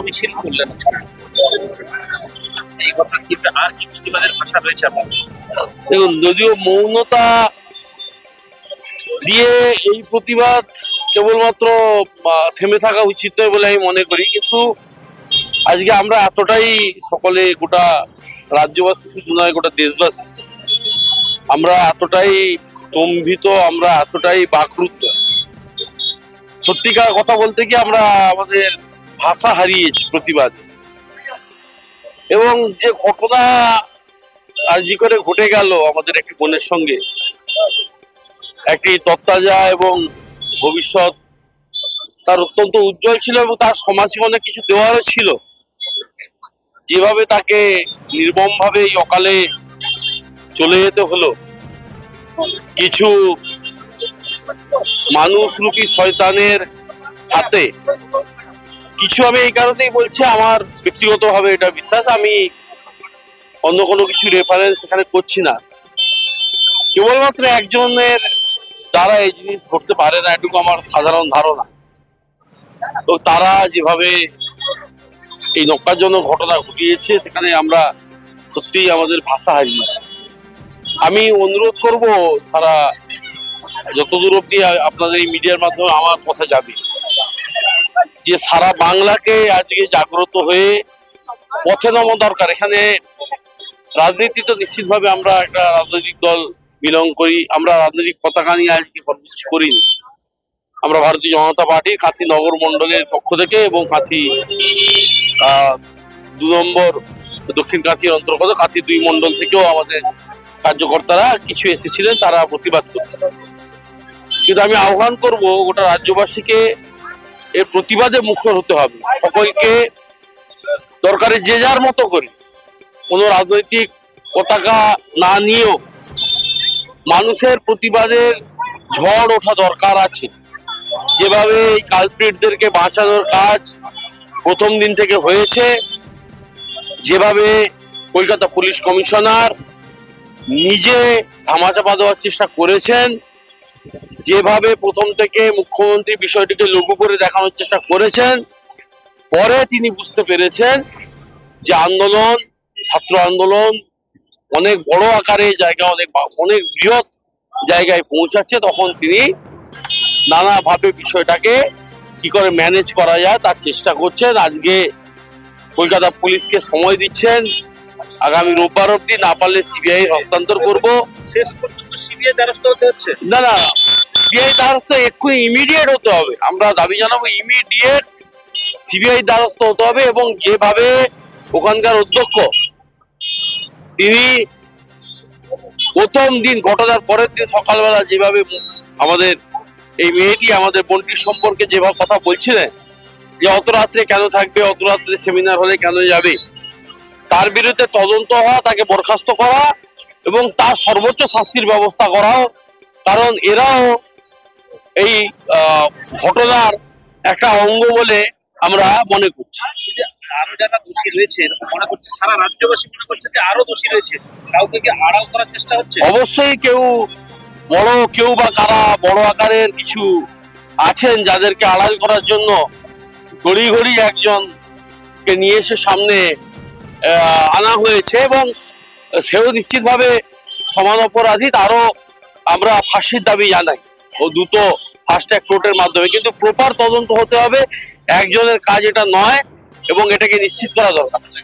মিছিল করলেন এই ঘটনা কি আর কি প্রতিবাদের ভাষা রয়েছে আপনার? দেখুন, যদিও মৌনতা দিয়ে এই প্রতিবাদ কেবলমাত্র থেমে থাকা উচিত নয় বলে আমি মনে করি, কিন্তু আজকে আমরা এতটাই সকলে, গোটা রাজ্যবাসী শুধু নয় গোটা দেশবাসী, আমরা এতটাই স্তম্ভিত, আমরা এতটাই বাকরুদ্ধ, সত্যিকার কথা বলতে কি আমরা আমাদের ভাষা হারিয়েছি প্রতিবাদ। এবং যে ঘটনা আরজি করে ঘটে গেল আমাদের একটি বোনের সঙ্গে, একটি তত্তাজা এবং ভবিষ্যৎ তার অত্যন্ত উজ্জ্বল ছিল এবং তার সমাজে অনেক কিছু দেওয়ারও ছিল, যেভাবে তাকে নির্মম ভাবে অকালে চলে যেতে হলো কিছু মানুষরূপী শয়তানের হাতে। কিছু আমি এই কারণেই বলছি, আমার ব্যক্তিগতভাবে এটা বিশ্বাস, আমি অন্য কোনো কিছু রেফারেন্স এখানে করছি না, কেবলমাত্র একজনের দ্বারা এই জিনিস ঘটতে পারে না, এটুকু আমার সাধারণ ধারণা। তো তারা যেভাবে এই নক্কারজনক ঘটনা ঘটিয়েছে, সেখানে আমরা সত্যিই আমাদের ভাষা হারিয়েছি। আমি অনুরোধ করব, তারা যতদূর অব্দি আপনাদের এই মিডিয়ার মাধ্যমে আমার কথা যাবে, যে সারা বাংলাকে আজকে জাগ্রত হয়ে পথে নামা দরকার। এখানে রাজনীতি তো নিশ্চিতভাবে আমরা একটা রাজনৈতিক দল বিলং করি, আমরা রাজনৈতিক পতাকা নিয়ে আজকে কর্মসূচি করিনি। আমরা ভারতীয় জনতা পার্টির কাঁথি নগর মন্ডলের পক্ষ থেকে এবং কাঁথি 2 নম্বর দক্ষিণ কাঁথির অন্তর্গত কাঁথি 2 মন্ডল থেকেও আমাদের কার্যকর্তারা কিছু এসেছিলেন, তারা প্রতিবাদ করতে। কিন্তু আমি আহ্বান করব গোটা রাজ্যবাসীকে এর প্রতিবাদে মুখর হতে হবে। সকলকে দরকারে যে যার মতো করে, কোনো রাজনৈতিক পতাকা না নিয়েও মানুষের প্রতিবাদের ঝড় ওঠা দরকার আছে। যেভাবে এই কালপ্রিটদেরকে বাঁচানোর কাজ প্রথম দিন থেকে হয়েছে, যেভাবে কলকাতা পুলিশ কমিশনার নিজে ধামাচাপা দেওয়ার চেষ্টা করেছেন, যেভাবে প্রথম থেকে মুখ্যমন্ত্রী বিষয়টিকে লঘু করে দেখানোর চেষ্টা করেছেন, পরে তিনি বুঝতে পেরেছেন যে আন্দোলন, ছাত্র আন্দোলন অনেক বড় আকারে জায়গা, অনেক বৃহৎ জায়গায় পৌঁছাচ্ছে, তখন তিনি নানাভাবে বিষয়টাকে কি করে ম্যানেজ করা যায় তার চেষ্টা করছেন। আজকে কলকাতা পুলিশকে সময় দিচ্ছেন, আগামী রোববার অব্দি, না পারলে সিবিআই হস্তান্তর করব। শেষ পর্যন্ত সিবিআই দ্বারস্থ হতে হচ্ছে? না, সিবিআই দ্বারস্থ এক্ষুনি ইমিডিয়েট হতে হবে। আমরা দাবি জানাবো ইমিডিয়েট সিবিআই দ্বারস্থ হতে হবে। এবং যেভাবে ওখানকার অধ্যক্ষ তিনি প্রথম দিন, ঘটনার পরের দিন সকালবেলা যেভাবে আমাদের এই মেয়েটি, আমাদের বোনটির সম্পর্কে যেভাবে কথা বলছিলেন, যে অত রাত্রে কেন থাকবে, অত রাত্রে সেমিনার হলে কেন যাবে, তার বিরুদ্ধে তদন্ত হওয়া, তাকে বরখাস্ত করা এবং তার সর্বোচ্চ শাস্তির ব্যবস্থা করা, কারণ এরাও এই ঘটনার একটা অঙ্গ বলে আমরা মনে করছি। আরো যারা দোষী রয়েছে মনে করছে, সারা রাজ্যবাসী মনে করছে যে আরো দোষী রয়েছে, কাউকে কি আড়াল করার চেষ্টা হচ্ছে? অবশ্যই কেউ বা কারা বড় আকারের কিছু আছেন যাদেরকে আড়াল করার জন্য ঘড়ি একজনকে নিয়ে এসে সামনে আনা হয়েছে, এবং সেও নিশ্চিতভাবে সমান অপরাধী। তারও আমরা ফাঁসির দাবি জানাই, ও দ্রুত ফাস্ট ট্র্যাক কোর্টের মাধ্যমে। কিন্তু প্রপার তদন্ত হতে হবে, একজনের কাজ এটা নয় এবং এটাকে নিশ্চিত করা দরকার আছে।